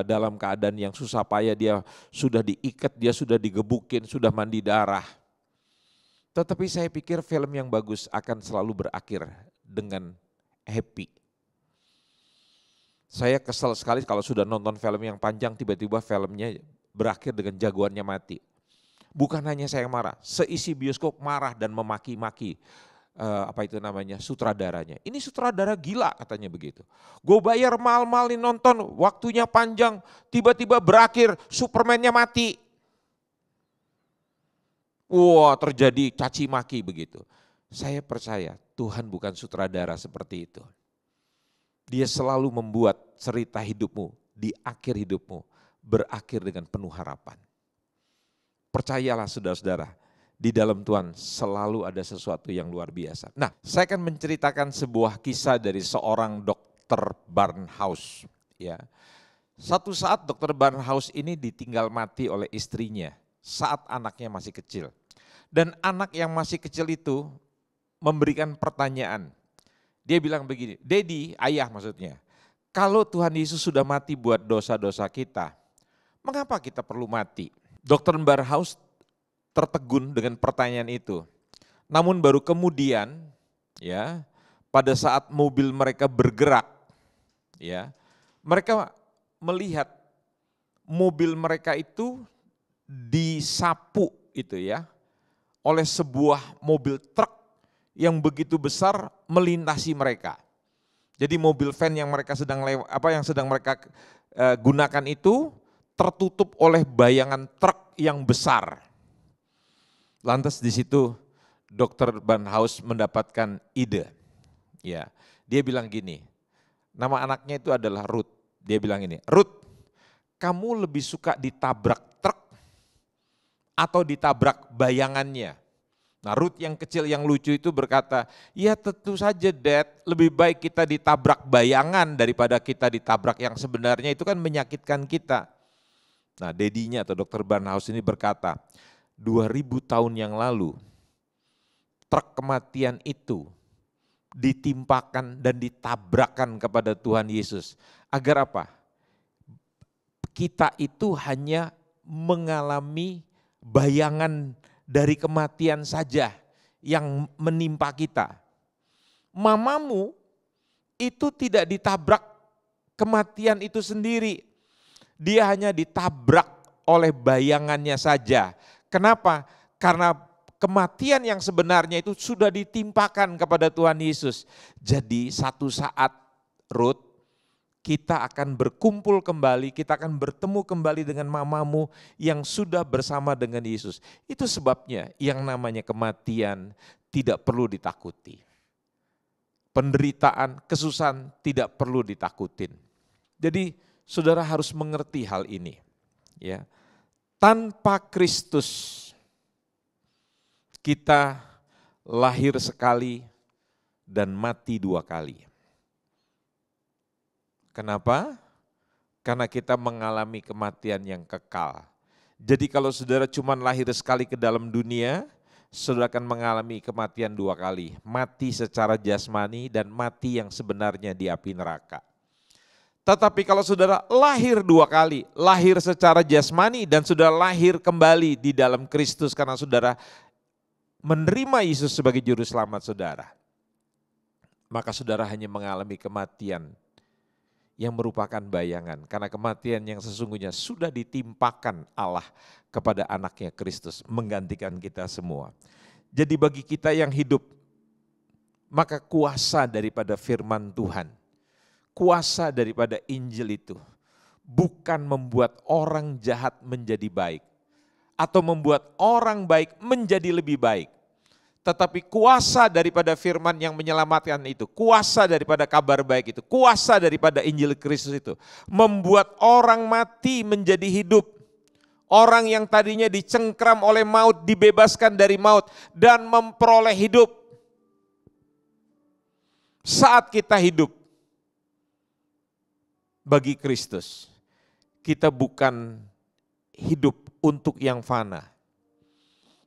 dalam keadaan yang susah payah, dia sudah diikat, dia sudah digebukin, sudah mandi darah. Tetapi saya pikir film yang bagus akan selalu berakhir dengan happy. Saya kesal sekali kalau sudah nonton film yang panjang, tiba-tiba filmnya berakhir dengan jagoannya mati. Bukan hanya saya yang marah, seisi bioskop marah dan memaki-maki sutradaranya. Ini sutradara gila katanya begitu. Gue bayar mahal-mahal nih nonton, waktunya panjang, tiba-tiba berakhir Superman-nya mati. Wah, terjadi caci maki begitu. Saya percaya Tuhan bukan sutradara seperti itu. Dia selalu membuat cerita hidupmu di akhir hidupmu berakhir dengan penuh harapan. Percayalah saudara-saudara, di dalam Tuhan selalu ada sesuatu yang luar biasa. Nah, saya akan menceritakan sebuah kisah dari seorang dokter Barnhouse. Ya. Satu saat dokter Barnhouse ini ditinggal mati oleh istrinya saat anaknya masih kecil. Dan anak yang masih kecil itu memberikan pertanyaan. Dia bilang begini, Daddy, ayah maksudnya, kalau Tuhan Yesus sudah mati buat dosa-dosa kita, mengapa kita perlu mati? Dr. Barnhouse tertegun dengan pertanyaan itu. Namun baru kemudian ya, pada saat mobil mereka bergerak ya, mereka melihat mobil mereka itu disapu itu ya oleh sebuah mobil truk yang begitu besar melintasi mereka. Jadi mobil van yang mereka sedang mereka gunakan itu tertutup oleh bayangan truk yang besar. Lantas di situ Dr. Barnhouse mendapatkan ide. Ya, dia bilang gini, nama anaknya itu adalah Ruth. Dia bilang ini, Ruth, kamu lebih suka ditabrak truk atau ditabrak bayangannya? Nah Ruth yang kecil yang lucu itu berkata, ya tentu saja Dad, lebih baik kita ditabrak bayangan daripada kita ditabrak yang sebenarnya itu kan menyakitkan kita. Nah dedinya atau Dr. Barnhouse ini berkata, 2000 tahun yang lalu truk kematian itu ditimpakan dan ditabrakkan kepada Tuhan Yesus. Agar apa? Kita itu hanya mengalami bayangan dari kematian saja yang menimpa kita. Mamamu itu tidak ditabrak kematian itu sendiri. Dia hanya ditabrak oleh bayangannya saja. Kenapa? Karena kematian yang sebenarnya itu sudah ditimpakan kepada Tuhan Yesus. Jadi satu saat Ruth, kita akan berkumpul kembali, kita akan bertemu kembali dengan mamamu yang sudah bersama dengan Yesus. Itu sebabnya yang namanya kematian tidak perlu ditakuti. Penderitaan, kesusahan tidak perlu ditakutin. Jadi saudara harus mengerti hal ini. Ya, tanpa Kristus kita lahir sekali dan mati dua kali. Kenapa? Karena kita mengalami kematian yang kekal. Jadi kalau saudara cuma lahir sekali ke dalam dunia, saudara akan mengalami kematian dua kali. Mati secara jasmani dan mati yang sebenarnya di api neraka. Tetapi kalau saudara lahir dua kali, lahir secara jasmani dan sudah lahir kembali di dalam Kristus karena saudara menerima Yesus sebagai juru selamat saudara, maka saudara hanya mengalami kematian yang merupakan bayangan. Karena kematian yang sesungguhnya sudah ditimpakan Allah kepada anaknya Kristus, menggantikan kita semua. Jadi bagi kita yang hidup, maka kuasa daripada firman Tuhan, kuasa daripada Injil itu bukan membuat orang jahat menjadi baik atau membuat orang baik menjadi lebih baik. Tetapi kuasa daripada firman yang menyelamatkan itu, kuasa daripada kabar baik itu, kuasa daripada Injil Kristus itu membuat orang mati menjadi hidup. Orang yang tadinya dicengkram oleh maut dibebaskan dari maut dan memperoleh hidup. Saat kita hidup bagi Kristus, kita bukan hidup untuk yang fana.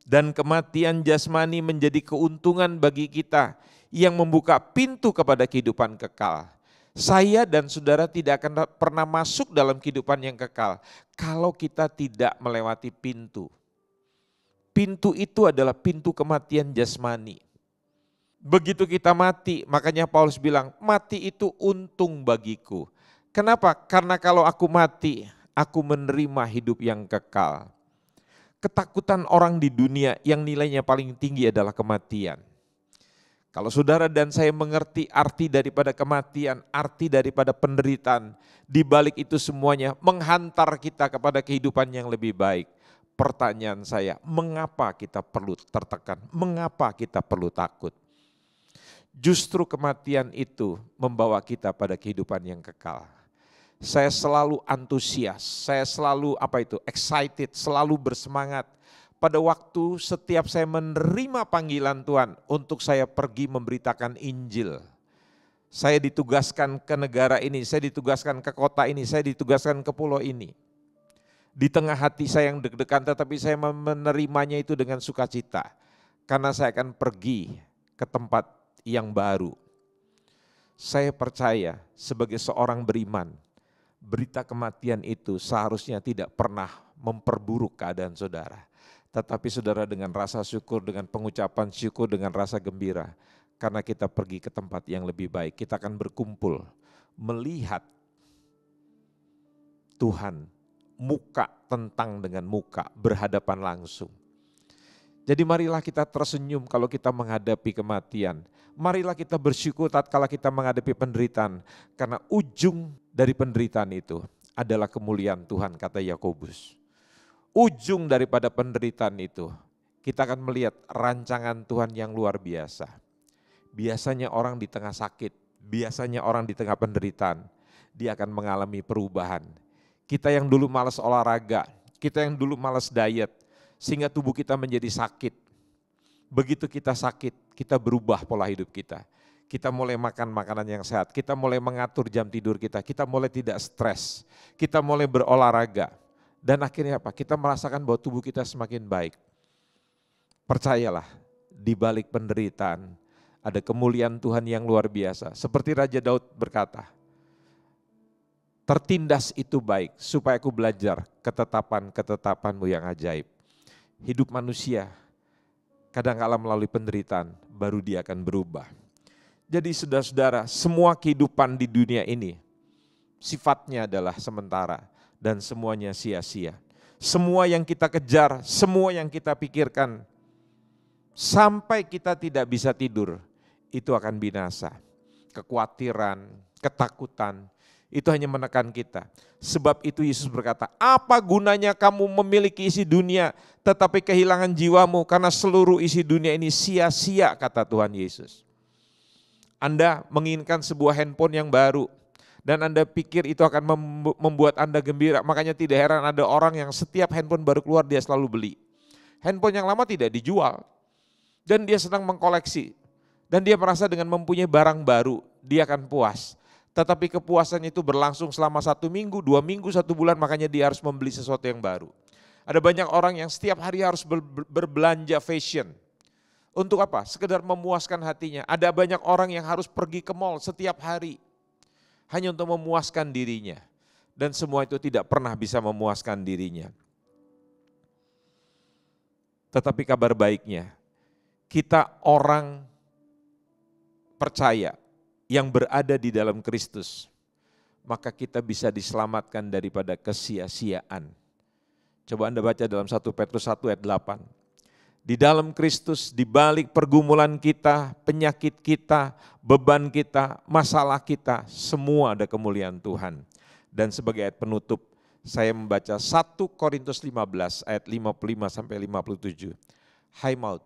Dan kematian jasmani menjadi keuntungan bagi kita yang membuka pintu kepada kehidupan kekal. Saya dan saudara tidak akan pernah masuk dalam kehidupan yang kekal kalau kita tidak melewati pintu. Pintu itu adalah pintu kematian jasmani. Begitu kita mati, makanya Paulus bilang, mati itu untung bagiku. Kenapa? Karena kalau aku mati, aku menerima hidup yang kekal. Ketakutan orang di dunia yang nilainya paling tinggi adalah kematian. Kalau saudara dan saya mengerti arti daripada kematian, arti daripada penderitaan, di balik itu semuanya menghantar kita kepada kehidupan yang lebih baik. Pertanyaan saya, mengapa kita perlu tertekan? Mengapa kita perlu takut? Justru kematian itu membawa kita pada kehidupan yang kekal. Saya selalu antusias, saya selalu excited, selalu bersemangat. Pada waktu setiap saya menerima panggilan Tuhan untuk saya pergi memberitakan Injil. Saya ditugaskan ke negara ini, saya ditugaskan ke kota ini, saya ditugaskan ke pulau ini. Di tengah hati saya yang deg-degan, tetapi saya menerimanya itu dengan sukacita. Karena saya akan pergi ke tempat yang baru. Saya percaya sebagai seorang beriman, berita kematian itu seharusnya tidak pernah memperburuk keadaan saudara. Tetapi saudara dengan rasa syukur, dengan pengucapan syukur, dengan rasa gembira. Karena kita pergi ke tempat yang lebih baik, kita akan berkumpul, melihat Tuhan muka tentang dengan muka, berhadapan langsung. Jadi marilah kita tersenyum kalau kita menghadapi kematian. Marilah kita bersyukur tatkala kita menghadapi penderitaan. Karena ujung dari penderitaan itu adalah kemuliaan Tuhan, kata Yakobus. Ujung daripada penderitaan itu, kita akan melihat rancangan Tuhan yang luar biasa. Biasanya orang di tengah sakit, biasanya orang di tengah penderitaan, dia akan mengalami perubahan. Kita yang dulu malas olahraga, kita yang dulu malas diet, sehingga tubuh kita menjadi sakit. Begitu kita sakit, kita berubah pola hidup kita. Kita mulai makan makanan yang sehat, kita mulai mengatur jam tidur kita mulai tidak stres, kita mulai berolahraga. Dan akhirnya apa? Kita merasakan bahwa tubuh kita semakin baik. Percayalah, di balik penderitaan ada kemuliaan Tuhan yang luar biasa. Seperti Raja Daud berkata, tertindas itu baik supaya aku belajar ketetapan-ketetapanmu yang ajaib. Hidup manusia kadang-kala melalui penderitaan baru dia akan berubah. Jadi saudara-saudara, semua kehidupan di dunia ini sifatnya adalah sementara dan semuanya sia-sia. Semua yang kita kejar, semua yang kita pikirkan, sampai kita tidak bisa tidur, itu akan binasa. Kekhawatiran, ketakutan, itu hanya menekan kita. Sebab itu Yesus berkata, apa gunanya kamu memiliki isi dunia tetapi kehilangan jiwamu, karena seluruh isi dunia ini sia-sia, kata Tuhan Yesus. Anda menginginkan sebuah handphone yang baru dan Anda pikir itu akan membuat Anda gembira, makanya tidak heran ada orang yang setiap handphone baru keluar dia selalu beli. Handphone yang lama tidak dijual dan dia senang mengkoleksi dan dia merasa dengan mempunyai barang baru dia akan puas. Tetapi kepuasan itu berlangsung selama 1 minggu, 2 minggu, 1 bulan, makanya dia harus membeli sesuatu yang baru. Ada banyak orang yang setiap hari harus berbelanja fashion. Untuk apa? Sekedar memuaskan hatinya. Ada banyak orang yang harus pergi ke mall setiap hari. hanya untuk memuaskan dirinya. Dan semua itu tidak pernah bisa memuaskan dirinya. Tetapi kabar baiknya, kita orang percaya yang berada di dalam Kristus, maka kita bisa diselamatkan daripada kesia-siaan. Coba Anda baca dalam 1 Petrus 1 ayat 8. Di dalam Kristus, di balik pergumulan kita, penyakit kita, beban kita, masalah kita, semua ada kemuliaan Tuhan. Dan sebagai ayat penutup, saya membaca 1 Korintus 15 ayat 55 sampai 57. Hai maut,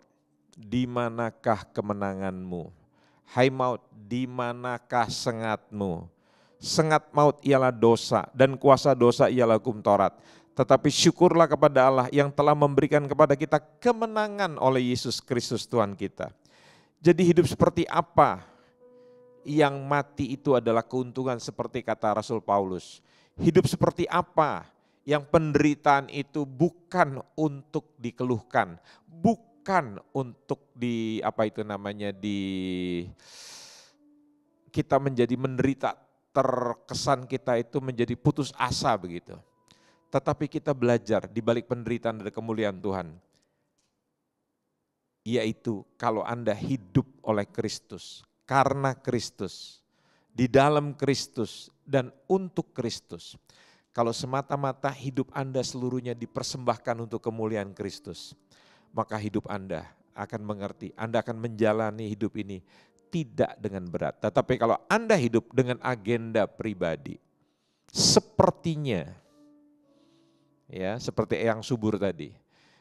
di manakah kemenanganmu? Hai maut, di manakah sengatmu? Sengat maut ialah dosa dan kuasa dosa ialah hukum Taurat. Tetapi syukurlah kepada Allah yang telah memberikan kepada kita kemenangan oleh Yesus Kristus Tuhan kita. Jadi hidup seperti apa yang mati itu adalah keuntungan seperti kata Rasul Paulus. Hidup seperti apa yang penderitaan itu bukan untuk dikeluhkan, bukan untuk kita menjadi menderita, terkesan kita itu menjadi putus asa begitu. Tetapi kita belajar di balik penderitaan dan kemuliaan Tuhan. Yaitu kalau Anda hidup oleh Kristus, karena Kristus, di dalam Kristus dan untuk Kristus. Kalau semata-mata hidup Anda seluruhnya dipersembahkan untuk kemuliaan Kristus, maka hidup Anda akan mengerti, Anda akan menjalani hidup ini tidak dengan berat. Tetapi kalau Anda hidup dengan agenda pribadi, sepertinya, ya seperti Eyang Subur tadi,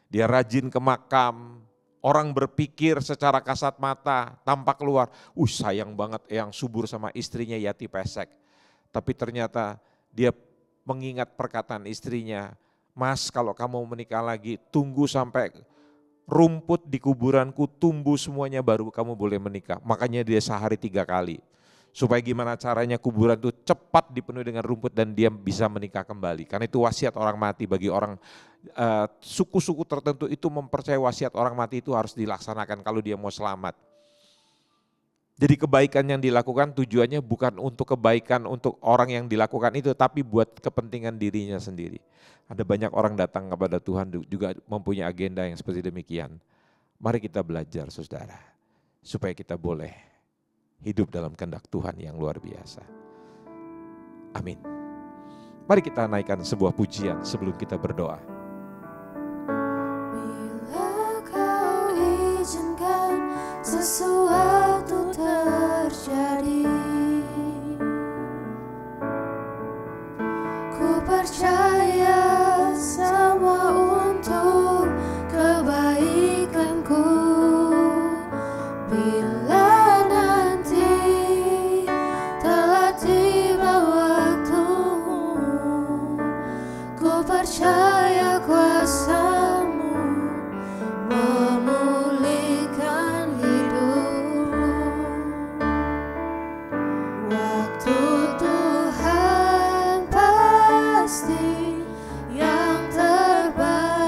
dia rajin ke makam, orang berpikir secara kasat mata, tampak keluar, sayang banget Eyang Subur sama istrinya Yati Pesek. Tapi ternyata dia mengingat perkataan istrinya, Mas kalau kamu menikah lagi, tunggu sampai rumput di kuburanku tumbuh semuanya baru kamu boleh menikah. Makanya dia sehari 3 kali. Supaya gimana caranya kuburan itu cepat dipenuhi dengan rumput dan dia bisa menikah kembali. Karena itu wasiat orang mati bagi orang suku-suku tertentu itu mempercayai wasiat orang mati itu harus dilaksanakan kalau dia mau selamat. Jadi kebaikan yang dilakukan tujuannya bukan untuk kebaikan untuk orang yang dilakukan itu, tapi buat kepentingan dirinya sendiri. Ada banyak orang datang kepada Tuhan juga mempunyai agenda yang seperti demikian. Mari kita belajar saudara, supaya kita boleh hidup dalam kehendak Tuhan yang luar biasa. Amin. Mari kita naikkan sebuah pujian sebelum kita berdoa. Bila kau izinkan sesuatu terjadi, ku percaya semua untuk kebaikanku. Bila nanti telah tiba waktumu, ku percaya kuasa-Mu memulihkan hidupmu. Waktu Tuhan pasti yang terbaik,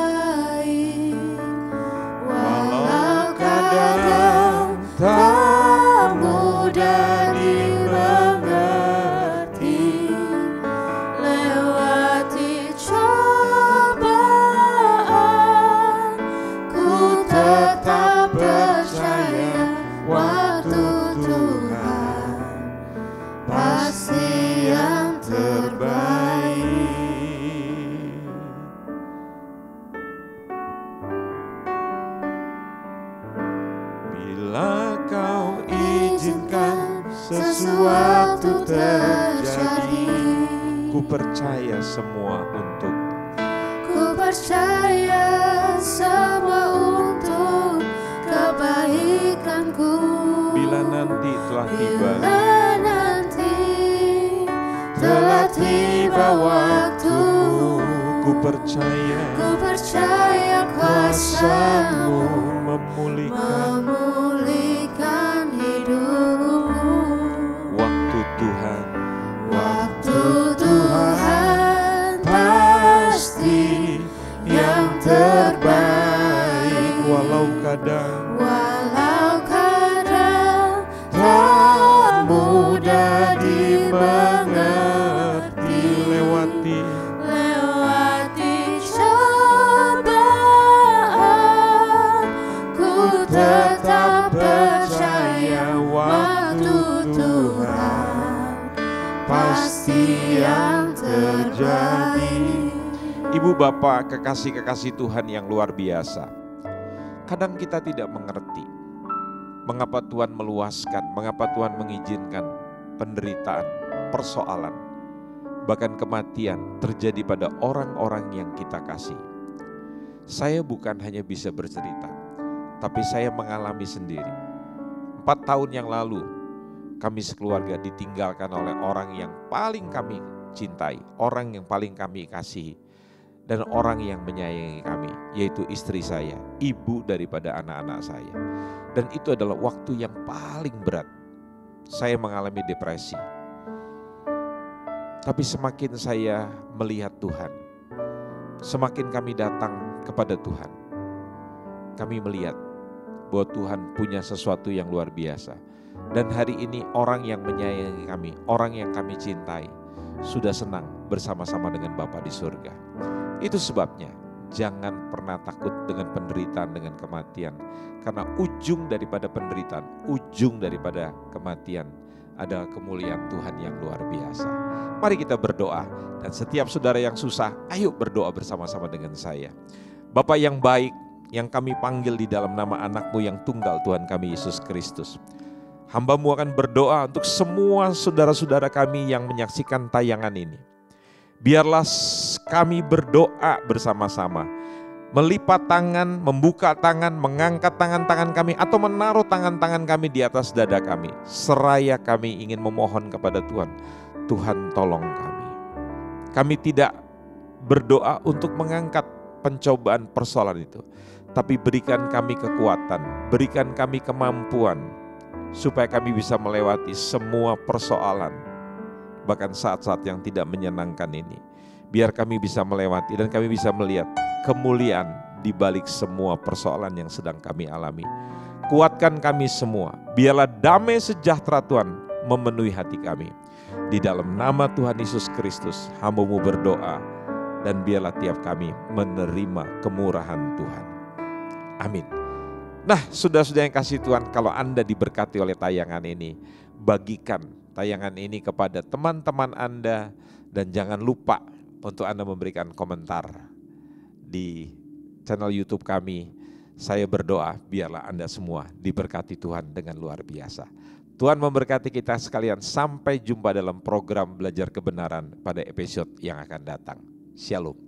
walau kadang tak mudah dimengerti. Lewati cobaan, ku tetap percaya waktu Tuhan pasti yang terbaik. Bila kau izinkan sesuatu terjadi, ku percaya semua untuk. Ku percaya semua untuk kebaikanku. Bila nanti telah tiba, Bila nanti telah tiba waktumu, ku percaya ku percaya kuasa-Mu memulihkan hidupmu. waktu Tuhan. Waktu Tuhan pasti yang terbaik, Walau kadang walau kadang tak mudah dimengerti. terjadi. Ibu bapak, kekasih-kekasih Tuhan yang luar biasa. Kadang kita tidak mengerti mengapa Tuhan meluaskan, mengapa Tuhan mengizinkan penderitaan, persoalan, bahkan kematian terjadi pada orang-orang yang kita kasih. Saya bukan hanya bisa bercerita, tapi saya mengalami sendiri. 4 tahun yang lalu, kami sekeluarga ditinggalkan oleh orang yang paling kami cintai, orang yang paling kami kasihi, dan orang yang menyayangi kami, yaitu istri saya, ibu daripada anak-anak saya. Dan itu adalah waktu yang paling berat. Saya mengalami depresi. Tapi semakin saya melihat Tuhan, semakin kami datang kepada Tuhan, kami melihat bahwa Tuhan punya sesuatu yang luar biasa. Dan hari ini orang yang menyayangi kami, orang yang kami cintai, sudah senang bersama-sama dengan Bapa di surga. Itu sebabnya jangan pernah takut dengan penderitaan, dengan kematian. Karena ujung daripada penderitaan, ujung daripada kematian adalah kemuliaan Tuhan yang luar biasa. Mari kita berdoa, dan setiap saudara yang susah, ayo berdoa bersama-sama dengan saya. Bapa yang baik, yang kami panggil di dalam nama anak-Mu yang tunggal, Tuhan kami Yesus Kristus. Hamba-Mu akan berdoa untuk semua saudara-saudara kami yang menyaksikan tayangan ini. Biarlah kami berdoa bersama-sama, melipat tangan, membuka tangan, mengangkat tangan-tangan kami, atau menaruh tangan-tangan kami di atas dada kami. Seraya kami ingin memohon kepada Tuhan, Tuhan tolong kami. Kami tidak berdoa untuk mengangkat pencobaan persoalan itu, tapi berikan kami kekuatan, berikan kami kemampuan, supaya kami bisa melewati semua persoalan, bahkan saat-saat yang tidak menyenangkan ini. Biar kami bisa melewati dan kami bisa melihat kemuliaan di balik semua persoalan yang sedang kami alami. Kuatkan kami semua, biarlah damai sejahtera Tuhan memenuhi hati kami. Di dalam nama Tuhan Yesus Kristus, hamba-Mu berdoa, dan biarlah tiap kami menerima kemurahan Tuhan. Amin. Nah, saudara-saudara yang kasih Tuhan, kalau Anda diberkati oleh tayangan ini, bagikan tayangan ini kepada teman-teman Anda, dan jangan lupa untuk Anda memberikan komentar di channel YouTube kami. Saya berdoa biarlah Anda semua diberkati Tuhan dengan luar biasa. Tuhan memberkati kita sekalian. Sampai jumpa dalam program Belajar Kebenaran pada episode yang akan datang. Shalom.